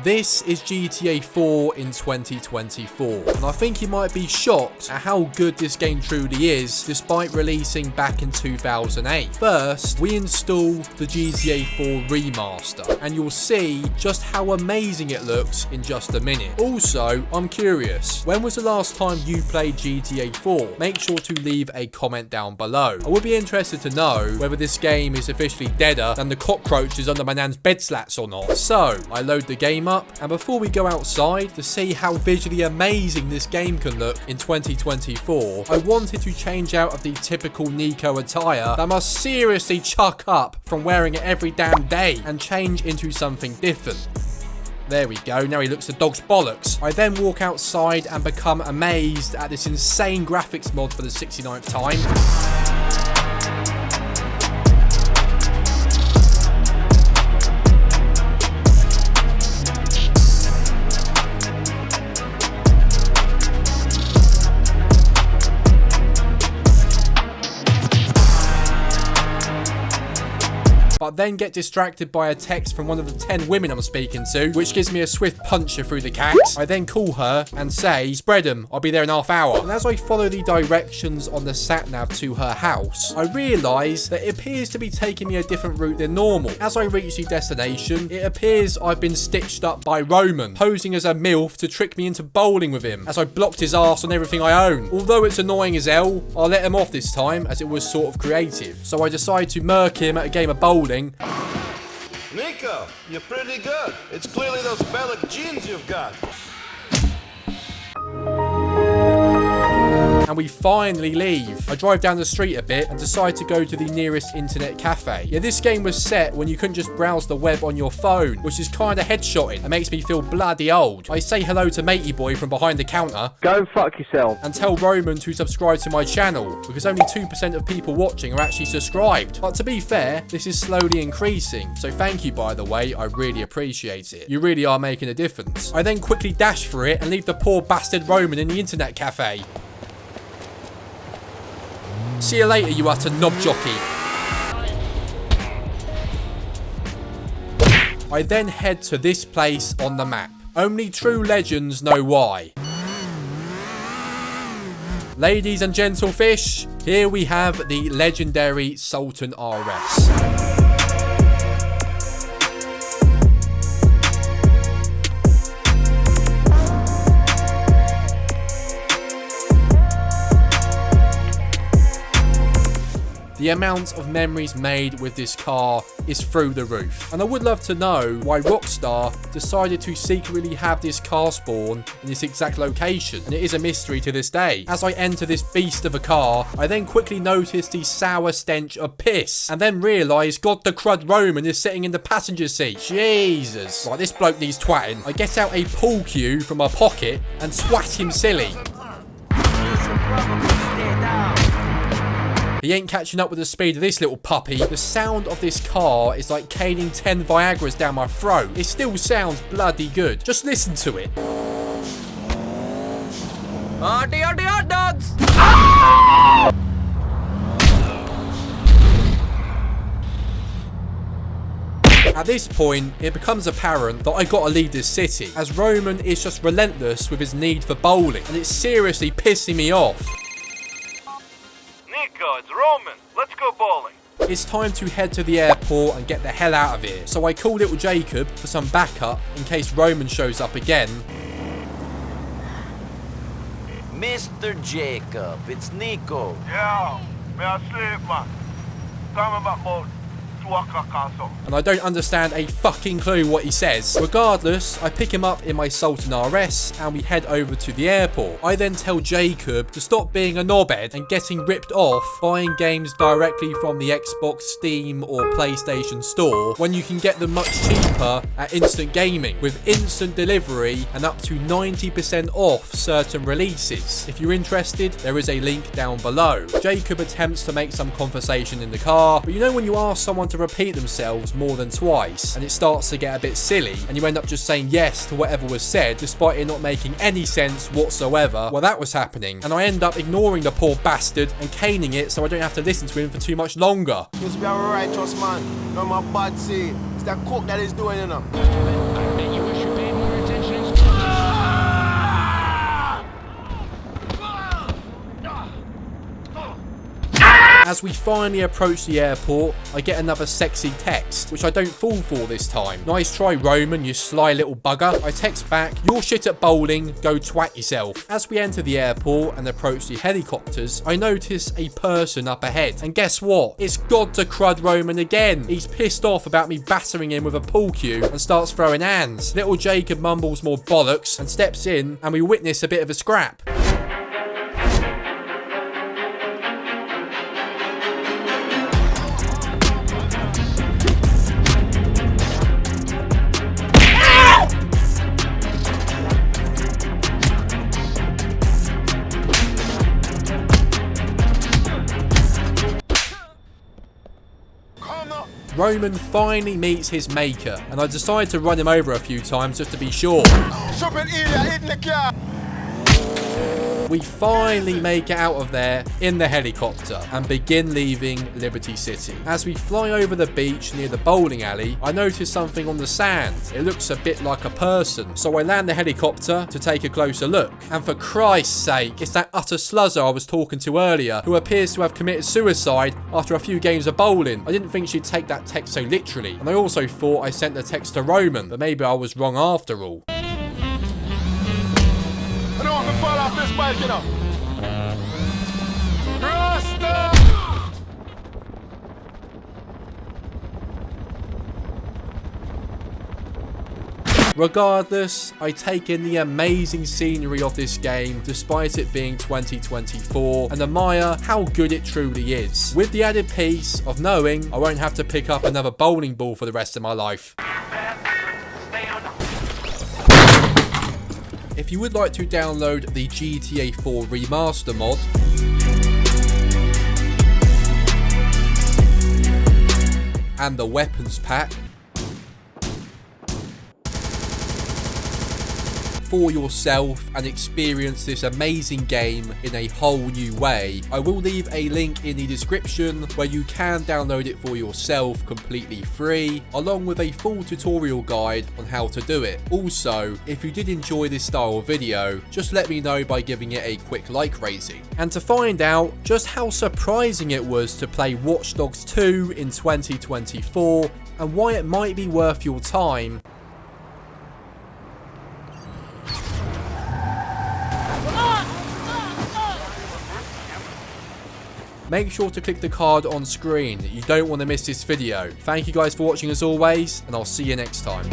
This is GTA 4 in 2024, and I think you might be shocked at how good this game truly is, despite releasing back in 2008. First, we install the GTA 4 Remaster, and you'll see just how amazing it looks in just a minute. Also, I'm curious, when was the last time you played GTA 4? Make sure to leave a comment down below. I would be interested to know whether this game is officially deader than the cockroaches under my nan's bed slats or not. So, I load the game up, and before we go outside to see how visually amazing this game can look in 2024, I wanted to change out of the typical Nico attire that I must seriously chuck up from wearing it every damn day and change into something different. There we go, now he looks the dog's bollocks. I then walk outside and become amazed at this insane graphics mod for the 69th time. But then get distracted by a text from one of the 10 women I'm speaking to, which gives me a swift puncher through the cats. I then call her and say, spread 'em, I'll be there in half hour. And as I follow the directions on the sat-nav to her house, I realise that it appears to be taking me a different route than normal. As I reach the destination, it appears I've been stitched up by Roman, posing as a MILF to trick me into bowling with him, as I blocked his ass on everything I own. Although it's annoying as hell, I'll let him off this time, as it was sort of creative. So I decide to murk him at a game of bowling. Nico, you're pretty good. It's clearly those Bellic genes you've got. And we finally leave. I drive down the street a bit and decide to go to the nearest internet cafe. Yeah, this game was set when you couldn't just browse the web on your phone, which is kind of headshotting and makes me feel bloody old. I say hello to Matey Boy from behind the counter. Go fuck yourself. And tell Roman to subscribe to my channel, because only 2% of people watching are actually subscribed. But to be fair, this is slowly increasing, so thank you by the way, I really appreciate it. You really are making a difference. I then quickly dash for it and leave the poor bastard Roman in the internet cafe. See you later, you utter knob jockey. I then head to this place on the map. Only true legends know why. Ladies and gentlefish, here we have the legendary Sultan RS. The amount of memories made with this car is through the roof. And I would love to know why Rockstar decided to secretly have this car spawn in this exact location. And it is a mystery to this day. As I enter this beast of a car, I then quickly notice the sour stench of piss. And then realise God the crud Roman is sitting in the passenger seat. Jesus. Right, this bloke needs twatting. I get out a pool cue from my pocket and swat him silly. He ain't catching up with the speed of this little puppy. The sound of this car is like caning 10 Viagras down my throat. It still sounds bloody good. Just listen to it. Hot dogs! At this point, it becomes apparent that I gotta leave this city, as Roman is just relentless with his need for bowling, and it's seriously pissing me off. Nico, it's Roman. Let's go bowling. It's time to head to the airport and get the hell out of here. So I call little Jacob for some backup in case Roman shows up again. Mr. Jacob, it's Nico. Yeah, me asleep, man. Tell me about 2 o'clock or something. And I don't understand a fucking clue what he says. Regardless, I pick him up in my Sultan RS and we head over to the airport. I then tell Jacob to stop being a knobhead and getting ripped off buying games directly from the Xbox, Steam or PlayStation store when you can get them much cheaper at Instant Gaming with instant delivery and up to 90% off certain releases. If you're interested, there is a link down below. Jacob attempts to make some conversation in the car, but you know when you ask someone to repeat themselves more than twice and it starts to get a bit silly and you end up just saying yes to whatever was said despite it not making any sense whatsoever? Well, that was happening, and I end up ignoring the poor bastard and caning it so I don't have to listen to him for too much longer. Just be a righteous man. No my bad say. It's that cook that is doing, you know. I bet you wish you paid more. As we finally approach the airport, I get another sexy text, which I don't fall for this time. Nice try, Roman, you sly little bugger. I text back, you're shit at bowling, go twat yourself. As we enter the airport and approach the helicopters, I notice a person up ahead. And guess what? It's God to crud Roman again. He's pissed off about me battering him with a pool cue and starts throwing hands. Little Jacob mumbles more bollocks and steps in, and we witness a bit of a scrap. Roman finally meets his maker, and I decide to run him over a few times just to be sure. We finally make it out of there in the helicopter and begin leaving Liberty City. As we fly over the beach near the bowling alley, I notice something on the sand. It looks a bit like a person. So I land the helicopter to take a closer look. And for Christ's sake, it's that utter sluzzer I was talking to earlier, who appears to have committed suicide after a few games of bowling. I didn't think she'd take that text so literally. And I also thought I sent the text to Roman, but maybe I was wrong after all. I don't want to fall off this bike, you know. Rasta! Regardless, I take in the amazing scenery of this game despite it being 2024 and admire how good it truly is, with the added piece of knowing I won't have to pick up another bowling ball for the rest of my life. If you would like to download the GTA 4 Remaster Mod, and the weapons pack for yourself and experience this amazing game in a whole new way, I will leave a link in the description where you can download it for yourself completely free, along with a full tutorial guide on how to do it. Also, if you did enjoy this style of video, just let me know by giving it a quick like rating. And to find out just how surprising it was to play Watch Dogs 2 in 2024 and why it might be worth your time, make sure to click the card on screen. You don't want to miss this video. Thank you guys for watching as always, and I'll see you next time.